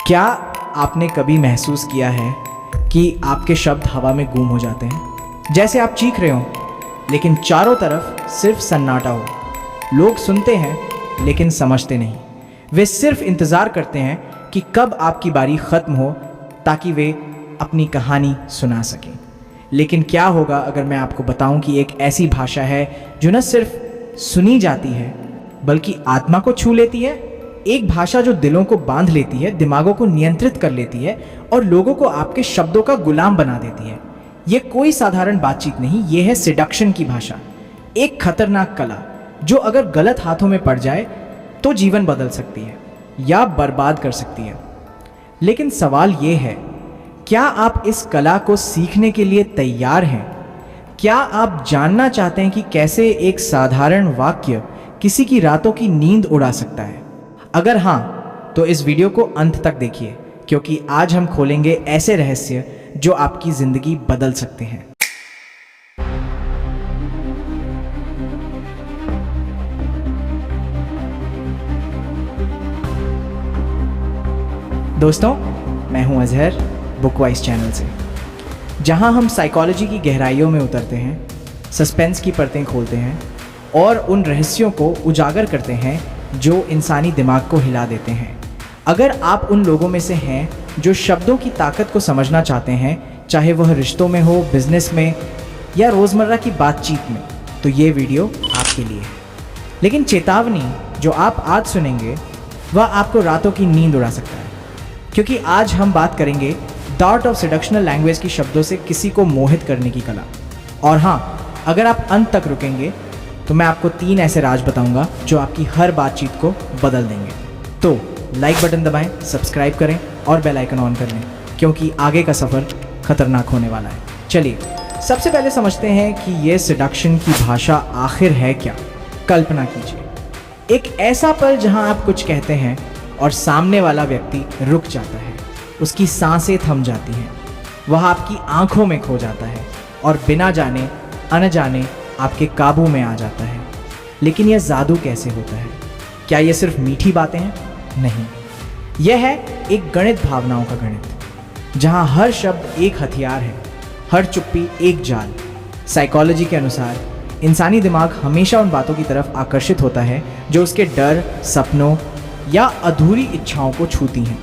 क्या आपने कभी महसूस किया है कि आपके शब्द हवा में गुम हो जाते हैं? जैसे आप चीख रहे हो लेकिन चारों तरफ सिर्फ सन्नाटा हो। लोग सुनते हैं लेकिन समझते नहीं। वे सिर्फ इंतज़ार करते हैं कि कब आपकी बारी ख़त्म हो ताकि वे अपनी कहानी सुना सकें। लेकिन क्या होगा अगर मैं आपको बताऊं कि एक ऐसी भाषा है जो न सिर्फ सुनी जाती है बल्कि आत्मा को छू लेती है। एक भाषा जो दिलों को बांध लेती है, दिमागों को नियंत्रित कर लेती है और लोगों को आपके शब्दों का गुलाम बना देती है। ये कोई साधारण बातचीत नहीं, ये है सिडक्शन की भाषा। एक खतरनाक कला जो अगर गलत हाथों में पड़ जाए तो जीवन बदल सकती है या बर्बाद कर सकती है। लेकिन सवाल ये है, क्या आप इस कला को सीखने के लिए तैयार हैं? क्या आप जानना चाहते हैं कि कैसे एक साधारण वाक्य किसी की रातों की नींद उड़ा सकता है? अगर हाँ, तो इस वीडियो को अंत तक देखिए, क्योंकि आज हम खोलेंगे ऐसे रहस्य जो आपकी जिंदगी बदल सकते हैं। दोस्तों, मैं हूं अजहर, बुकवाइज चैनल से, जहां हम साइकोलॉजी की गहराइयों में उतरते हैं, सस्पेंस की परतें खोलते हैं और उन रहस्यों को उजागर करते हैं जो इंसानी दिमाग को हिला देते हैं। अगर आप उन लोगों में से हैं जो शब्दों की ताकत को समझना चाहते हैं, चाहे वह रिश्तों में हो, बिजनेस में या रोज़मर्रा की बातचीत में, तो ये वीडियो आपके लिए है। लेकिन चेतावनी जो आप आज सुनेंगे वह आपको रातों की नींद उड़ा सकता है, क्योंकि आज हम बात करेंगे द आर्ट ऑफ सेडक्शनल लैंग्वेज की शब्दों से किसी को मोहित करने की कला। और हाँ, अगर आप अंत तक रुकेंगे तो मैं आपको 3 ऐसे राज बताऊंगा जो आपकी हर बातचीत को बदल देंगे। तो लाइक बटन दबाएं, सब्सक्राइब करें और बेल आइकन ऑन कर लें, क्योंकि आगे का सफ़र खतरनाक होने वाला है। चलिए, सबसे पहले समझते हैं कि ये सेडक्शन की भाषा आखिर है क्या। कल्पना कीजिए, एक ऐसा पल जहां आप कुछ कहते हैं और सामने वाला व्यक्ति रुक जाता है, उसकी सांसें थम जाती हैं, वह आपकी आंखों में खो जाता है और बिना जाने अनजाने आपके काबू में आ जाता है। लेकिन यह जादू कैसे होता है? क्या यह सिर्फ मीठी बातें हैं? नहीं, यह है एक गणित, भावनाओं का गणित, जहां हर शब्द एक हथियार है, हर चुप्पी एक जाल। साइकोलॉजी के अनुसार इंसानी दिमाग हमेशा उन बातों की तरफ आकर्षित होता है जो उसके डर, सपनों या अधूरी इच्छाओं को छूती हैं।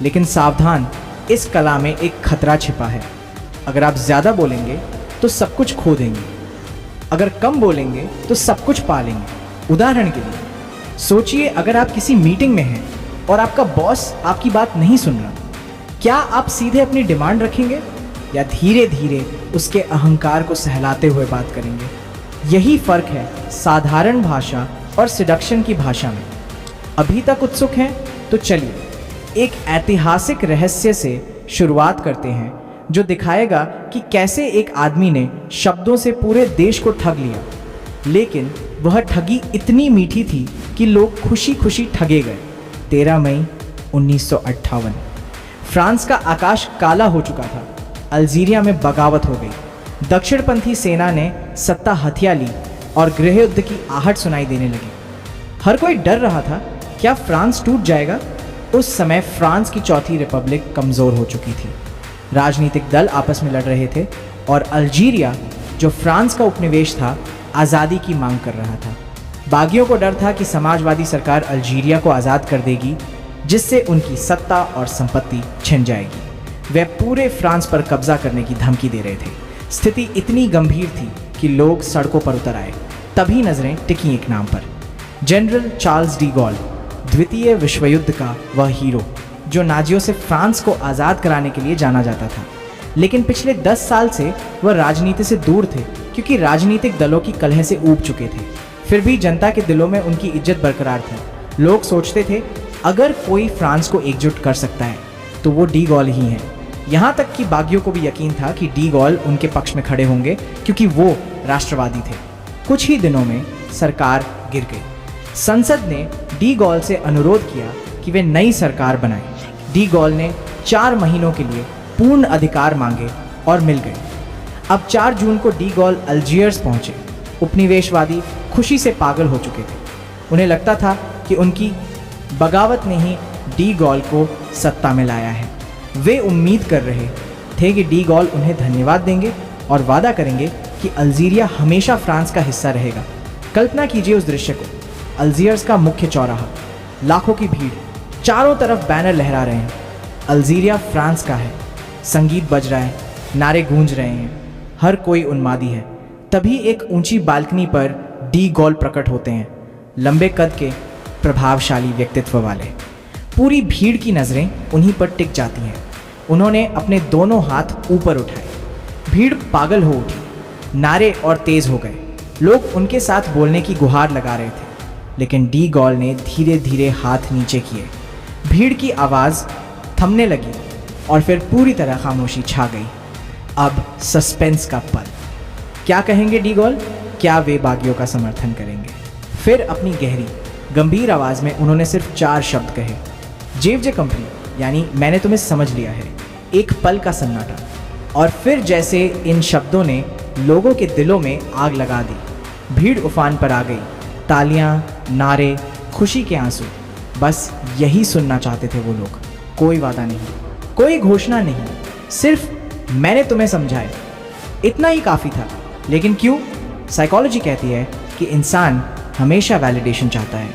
लेकिन सावधान, इस कला में एक खतरा छिपा है। अगर आप ज़्यादा बोलेंगे तो सब कुछ खो देंगे, अगर कम बोलेंगे तो सब कुछ पा लेंगे। उदाहरण के लिए सोचिए, अगर आप किसी मीटिंग में हैं और आपका बॉस आपकी बात नहीं सुन रहा, क्या आप सीधे अपनी डिमांड रखेंगे या धीरे धीरे उसके अहंकार को सहलाते हुए बात करेंगे? यही फर्क है साधारण भाषा और सिडक्शन की भाषा में। अभी तक उत्सुक हैं? तो चलिए एक ऐतिहासिक रहस्य से शुरुआत करते हैं जो दिखाएगा कि कैसे एक आदमी ने शब्दों से पूरे देश को ठग लिया, लेकिन वह ठगी इतनी मीठी थी कि लोग खुशी खुशी ठगे गए। 13 मई 1958 फ्रांस का आकाश काला हो चुका था। अल्जीरिया में बगावत हो गई। दक्षिणपंथी सेना ने सत्ता हथिया ली और गृह युद्ध की आहट सुनाई देने लगी। हर कोई डर रहा था, क्या फ्रांस टूट जाएगा? उस समय फ्रांस की चौथी रिपब्लिक कमज़ोर हो चुकी थी। राजनीतिक दल आपस में लड़ रहे थे और अल्जीरिया, जो फ्रांस का उपनिवेश था, आज़ादी की मांग कर रहा था। बागियों को डर था कि समाजवादी सरकार अल्जीरिया को आज़ाद कर देगी, जिससे उनकी सत्ता और संपत्ति छिन जाएगी। वे पूरे फ्रांस पर कब्जा करने की धमकी दे रहे थे। स्थिति इतनी गंभीर थी कि लोग सड़कों पर उतर आए। तभी नजरें टिकी एक नाम पर, जनरल चार्ल्स डी गॉल, द्वितीय विश्व युद्ध का वह हीरो जो नाजियों से फ्रांस को आज़ाद कराने के लिए जाना जाता था। लेकिन पिछले 10 साल से वह राजनीति से दूर थे, क्योंकि राजनीतिक दलों की कलह से ऊब चुके थे। फिर भी जनता के दिलों में उनकी इज्जत बरकरार थी। लोग सोचते थे, अगर कोई फ्रांस को एकजुट कर सकता है तो वो डी गॉल ही है। यहाँ तक कि बागियों को भी यकीन था कि डी गॉल उनके पक्ष में खड़े होंगे, क्योंकि वो राष्ट्रवादी थे। कुछ ही दिनों में सरकार गिर गई। संसद ने डी गॉल से अनुरोध किया कि वे नई सरकार बनाएं। डी गॉल ने 4 महीनों के लिए पूर्ण अधिकार मांगे और मिल गए। अब 4 जून को डी गॉल अल्जीयर्स पहुंचे। उपनिवेशवादी खुशी से पागल हो चुके थे। उन्हें लगता था कि उनकी बगावत ने ही डी गॉल को सत्ता में लाया है। वे उम्मीद कर रहे थे कि डी गॉल उन्हें धन्यवाद देंगे और वादा करेंगे कि अल्जीरिया हमेशा फ्रांस का हिस्सा रहेगा। कल्पना कीजिए उस दृश्य को। अल्जीयर्स का मुख्य चौराहा, लाखों की भीड़, चारों तरफ बैनर लहरा रहे हैं, अल्जीरिया फ्रांस का है। संगीत बज रहा है, नारे गूंज रहे हैं, हर कोई उन्मादी है। तभी एक ऊंची बालकनी पर डी गॉल प्रकट होते हैं, लंबे कद के, प्रभावशाली व्यक्तित्व वाले। पूरी भीड़ की नज़रें उन्हीं पर टिक जाती हैं। उन्होंने अपने दोनों हाथ ऊपर उठाए। भीड़ पागल हो उठी, नारे और तेज हो गए। लोग उनके साथ बोलने की गुहार लगा रहे थे, लेकिन डी गॉल ने धीरे धीरे हाथ नीचे किए। भीड़ की आवाज़ थमने लगी और फिर पूरी तरह खामोशी छा गई। अब सस्पेंस का पल। क्या कहेंगे डी गॉल? क्या वे बागियों का समर्थन करेंगे? फिर अपनी गहरी गंभीर आवाज़ में उन्होंने सिर्फ 4 शब्द कहे, जेव जे कंपनी, यानी मैंने तुम्हें समझ लिया है। एक पल का सन्नाटा, और फिर जैसे इन शब्दों ने लोगों के दिलों में आग लगा दी। भीड़ उफान पर आ गई, तालियां, नारे, खुशी के आंसू। बस यही सुनना चाहते थे वो लोग। कोई वादा नहीं, कोई घोषणा नहीं, सिर्फ मैंने तुम्हें समझाया। इतना ही काफ़ी था। लेकिन क्यों? साइकोलॉजी कहती है कि इंसान हमेशा वैलिडेशन चाहता है,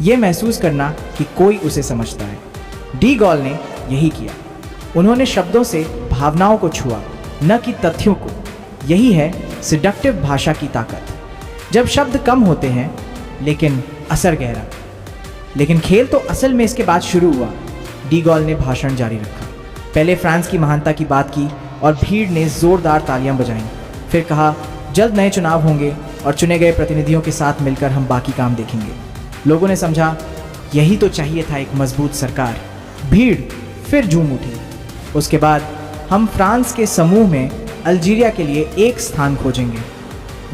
ये महसूस करना कि कोई उसे समझता है। डी गॉल ने यही किया। उन्होंने शब्दों से भावनाओं को छुआ, न कि तथ्यों को। यही है सिडक्टिव भाषा की ताकत। जब शब्द कम होते हैं लेकिन असर गहरा। लेकिन खेल तो असल में इसके बाद शुरू हुआ। डी गॉल ने भाषण जारी रखा। पहले फ्रांस की महानता की बात की और भीड़ ने जोरदार तालियां बजाईं। फिर कहा, जल्द नए चुनाव होंगे और चुने गए प्रतिनिधियों के साथ मिलकर हम बाकी काम देखेंगे। लोगों ने समझा यही तो चाहिए था, एक मजबूत सरकार। भीड़ फिर झूम उठी। उसके बाद हम फ्रांस के समूह में अल्जीरिया के लिए एक स्थान खोजेंगे।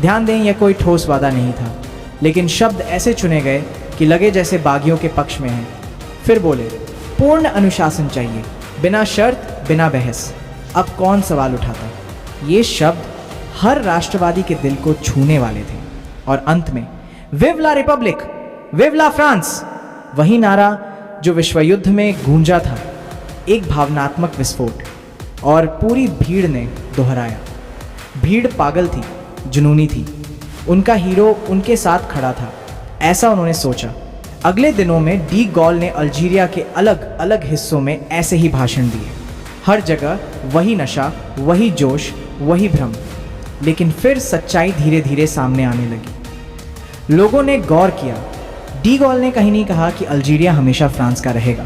ध्यान दें, यह कोई ठोस वादा नहीं था, लेकिन शब्द ऐसे चुने गए कि लगे जैसे बागियों के पक्ष में हैं। फिर बोले, पूर्ण अनुशासन चाहिए, बिना शर्त, बिना बहस। अब कौन सवाल उठाता? ये शब्द हर राष्ट्रवादी के दिल को छूने वाले थे। और अंत में, विव ला रिपब्लिक, विव ला फ्रांस, वही नारा जो विश्वयुद्ध में गूंजा था। एक भावनात्मक विस्फोट, और पूरी भीड़ ने दोहराया। भीड़ पागल थी, जुनूनी थी। उनका हीरो उनके साथ खड़ा था, ऐसा उन्होंने सोचा। अगले दिनों में डी गॉल ने अल्जीरिया के अलग अलग हिस्सों में ऐसे ही भाषण दिए। हर जगह वही नशा, वही जोश, वही भ्रम। लेकिन फिर सच्चाई धीरे धीरे सामने आने लगी। लोगों ने गौर किया। डी गॉल ने कहीं नहीं कहा कि अल्जीरिया हमेशा फ्रांस का रहेगा,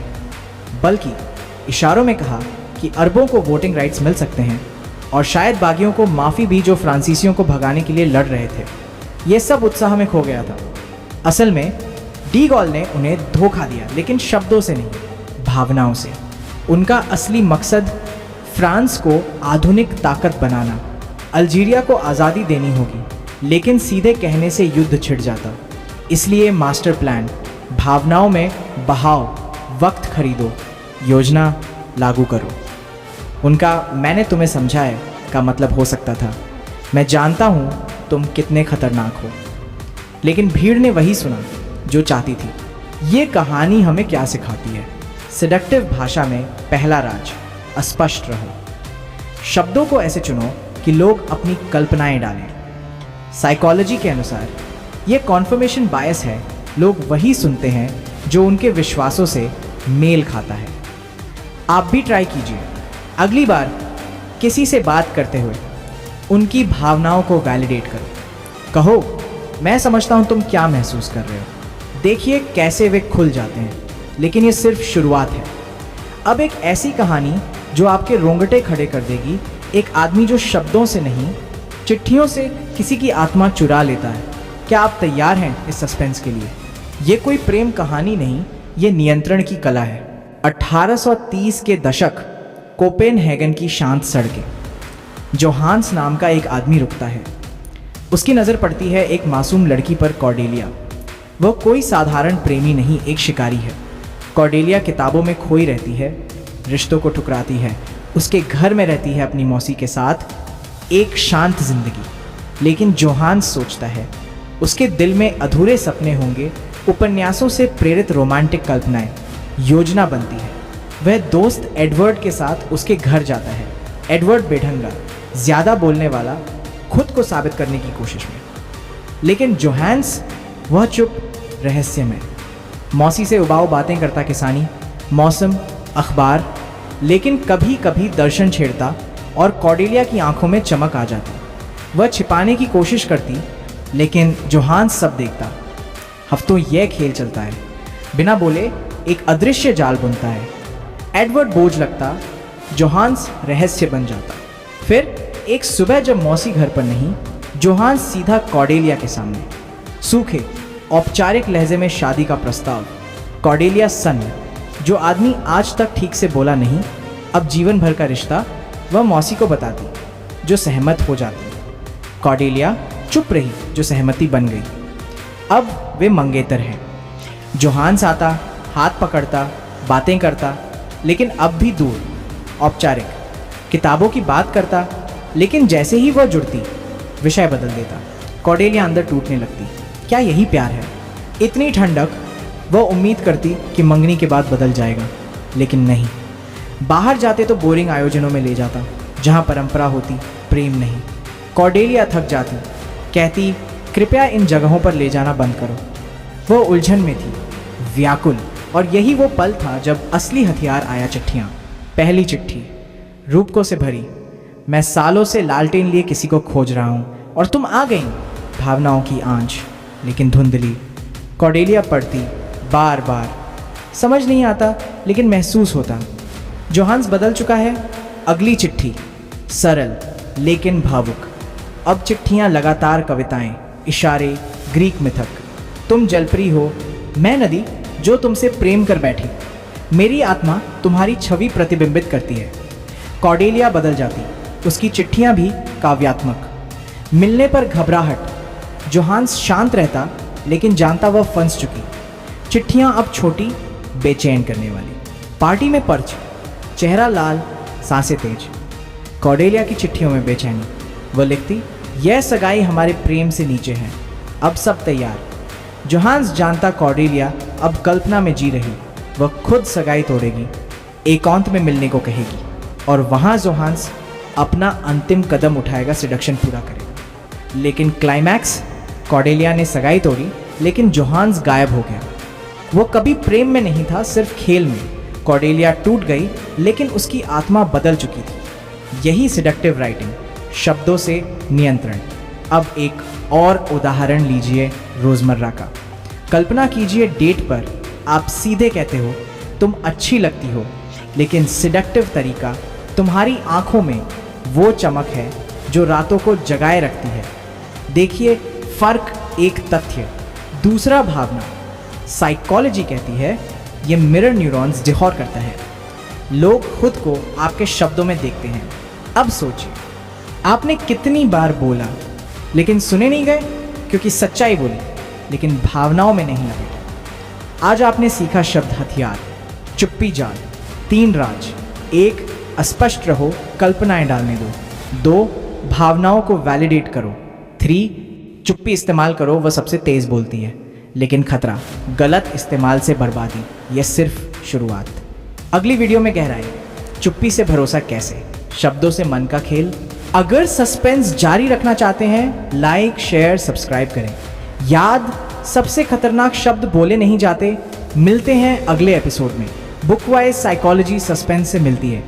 बल्कि इशारों में कहा कि अरबों को वोटिंग राइट्स मिल सकते हैं, और शायद बागियों को माफ़ी भी जो फ्रांसीसियों को भगाने के लिए लड़ रहे थे। ये सब उत्साह में खो गया था। असल में डी गॉल ने उन्हें धोखा दिया, लेकिन शब्दों से नहीं, भावनाओं से। उनका असली मकसद फ्रांस को आधुनिक ताकत बनाना। अल्जीरिया को आज़ादी देनी होगी, लेकिन सीधे कहने से युद्ध छिड़ जाता। इसलिए मास्टर प्लान, भावनाओं में बहाओ, वक्त खरीदो, योजना लागू करो। उनका मैंने तुम्हें समझाया का मतलब हो सकता था, मैं जानता हूँ तुम कितने खतरनाक हो। लेकिन भीड़ ने वही सुना जो चाहती थी। ये कहानी हमें क्या सिखाती है? सिडक्टिव भाषा में पहला राज, अस्पष्ट रहो। शब्दों को ऐसे चुनो कि लोग अपनी कल्पनाएं डालें। साइकोलॉजी के अनुसार ये कॉन्फर्मेशन बायस है। लोग वही सुनते हैं जो उनके विश्वासों से मेल खाता है। आप भी ट्राई कीजिए। अगली बार किसी से बात करते हुए उनकी भावनाओं को वैलिडेट करो। कहो, मैं समझता हूं तुम क्या महसूस कर रहे हो। देखिए कैसे वे खुल जाते हैं। लेकिन ये सिर्फ शुरुआत है। अब एक ऐसी कहानी जो आपके रोंगटे खड़े कर देगी। एक आदमी जो शब्दों से नहीं, चिट्ठियों से किसी की आत्मा चुरा लेता है। क्या आप तैयार हैं इस सस्पेंस के लिए? ये कोई प्रेम कहानी नहीं, ये नियंत्रण की कला है। 1830 के दशक, कोपेनहेगन की शांत सड़कें। जोहान्स नाम का एक आदमी रुकता है। उसकी नज़र पड़ती है एक मासूम लड़की पर, कॉर्डेलिया। वह कोई साधारण प्रेमी नहीं, एक शिकारी है। कॉर्डेलिया किताबों में खोई रहती है, रिश्तों को ठुकराती है, उसके घर में रहती है अपनी मौसी के साथ, एक शांत जिंदगी। लेकिन जोहान्स सोचता है उसके दिल में अधूरे सपने होंगे, उपन्यासों से प्रेरित रोमांटिक कल्पनाएं। योजना बनती है। वह दोस्त एडवर्ड के साथ उसके घर जाता है। एडवर्ड बेढंगा, ज़्यादा बोलने वाला, खुद को साबित करने की कोशिश में। लेकिन जोहान्स वह चुप, रहस्यमय, मौसी से उबाऊ बातें करता किसानी, मौसम, अखबार, लेकिन कभी कभी दर्शन छेड़ता और कॉर्डेलिया की आंखों में चमक आ जाती। वह छिपाने की कोशिश करती, लेकिन जोहान्स सब देखता। हफ्तों यह खेल चलता है। बिना बोले एक अदृश्य जाल बुनता है। एडवर्ड बोझ लगता, जोहान्स रहस्य बन जाता। फिर एक सुबह जब मौसी घर पर नहीं, जोहान्स सीधा कॉर्डेलिया के सामने। सूखे औपचारिक लहजे में शादी का प्रस्ताव। कॉर्डेलिया सन्न, जो आदमी आज तक ठीक से बोला नहीं, अब जीवन भर का रिश्ता वह मौसी को बताती, जो सहमत हो जाती। कॉर्डेलिया चुप रही, जो सहमति बन गई। अब वे मंगेतर हैं। जोहान्स आता, हाथ पकड़ता, बातें करता, लेकिन अब भी दूर, औपचारिक, किताबों की बात करता, लेकिन जैसे ही वह जुड़ती, विषय बदल देता। कॉर्डेलिया अंदर टूटने लगती। क्या यही प्यार है? इतनी ठंडक। वह उम्मीद करती कि मंगनी के बाद बदल जाएगा, लेकिन नहीं। बाहर जाते तो बोरिंग आयोजनों में ले जाता, जहाँ परंपरा होती, प्रेम नहीं। कॉर्डेलिया थक जाती, कहती, कृपया इन जगहों पर ले जाना बंद करो। वह उलझन में थी, व्याकुल, और यही वो पल था जब असली हथियार आया। चिट्ठियाँ। पहली चिट्ठी रूपकों से भरी। मैं सालों से लालटेन लिए किसी को खोज रहा हूँ और तुम आ गई। भावनाओं की आंच, लेकिन धुंधली। कॉर्डेलिया पढ़ती, बार बार। समझ नहीं आता, लेकिन महसूस होता। जोहान्स बदल चुका है। अगली चिट्ठी सरल लेकिन भावुक। अब चिट्ठियाँ लगातार कविताएं, इशारे, ग्रीक मिथक। तुम जलपरी हो, मैं नदी जो तुमसे प्रेम कर बैठी। मेरी आत्मा तुम्हारी छवि प्रतिबिंबित करती है। कॉर्डेलिया बदल जाती, उसकी चिट्ठियाँ भी काव्यात्मक। मिलने पर घबराहट। जोहान्स शांत रहता, लेकिन जानता वह फंस चुकी। चिट्ठियाँ अब छोटी, बेचैन करने वाली। पार्टी में पर्च, चेहरा लाल, सांसें तेज। कॉर्डेलिया की चिट्ठियों में बेचैनी। वह लिखती, यह सगाई हमारे प्रेम से नीचे है, अब सब तैयार। जोहान्स जानता कॉर्डेलिया अब कल्पना में जी रही। वह खुद सगाई तोड़ेगी, एकांत में मिलने को कहेगी, और वहाँ जोहान्स अपना अंतिम कदम उठाएगा, सिडक्शन पूरा करेगा। लेकिन क्लाइमैक्स, कॉर्डेलिया ने सगाई तोड़ी, लेकिन जोहान्स गायब हो गया। वो कभी प्रेम में नहीं था, सिर्फ खेल में। कॉर्डेलिया टूट गई, लेकिन उसकी आत्मा बदल चुकी थी। यही सिडक्टिव राइटिंग, शब्दों से नियंत्रण। अब एक और उदाहरण लीजिए रोज़मर्रा का। कल्पना कीजिए, डेट पर आप सीधे कहते हो, तुम अच्छी लगती हो, लेकिन सिडक्टिव तरीका, तुम्हारी आंखों में वो चमक है जो रातों को जगाए रखती है। देखिए फर्क, एक तथ्य, दूसरा भावना। साइकोलॉजी कहती है ये मिरर न्यूरॉन्स डिकोड करता है। लोग खुद को आपके शब्दों में देखते हैं। अब सोचिए, आपने कितनी बार बोला, लेकिन सुने नहीं गए, क्योंकि सच्चाई बोली, लेकिन भावनाओं में नहीं लपेटा। आज आपने सीखा शब्द हथियार, चुप्पी जाल, 3 राज। 1, अस्पष्ट रहो, कल्पनाएं डालने दो। 2, भावनाओं को वैलिडेट करो। 3, चुप्पी इस्तेमाल करो, वह सबसे तेज बोलती है। लेकिन खतरा, गलत इस्तेमाल से बर्बादी। यह सिर्फ शुरुआत। अगली वीडियो में गहराई, चुप्पी से भरोसा कैसे, शब्दों से मन का खेल। अगर सस्पेंस जारी रखना चाहते हैं, लाइक, शेयर, सब्सक्राइब करें। याद, सबसे खतरनाक शब्द बोले नहीं जाते। मिलते हैं अगले एपिसोड में। बुकवाइज साइकोलॉजी सस्पेंस से मिलती है।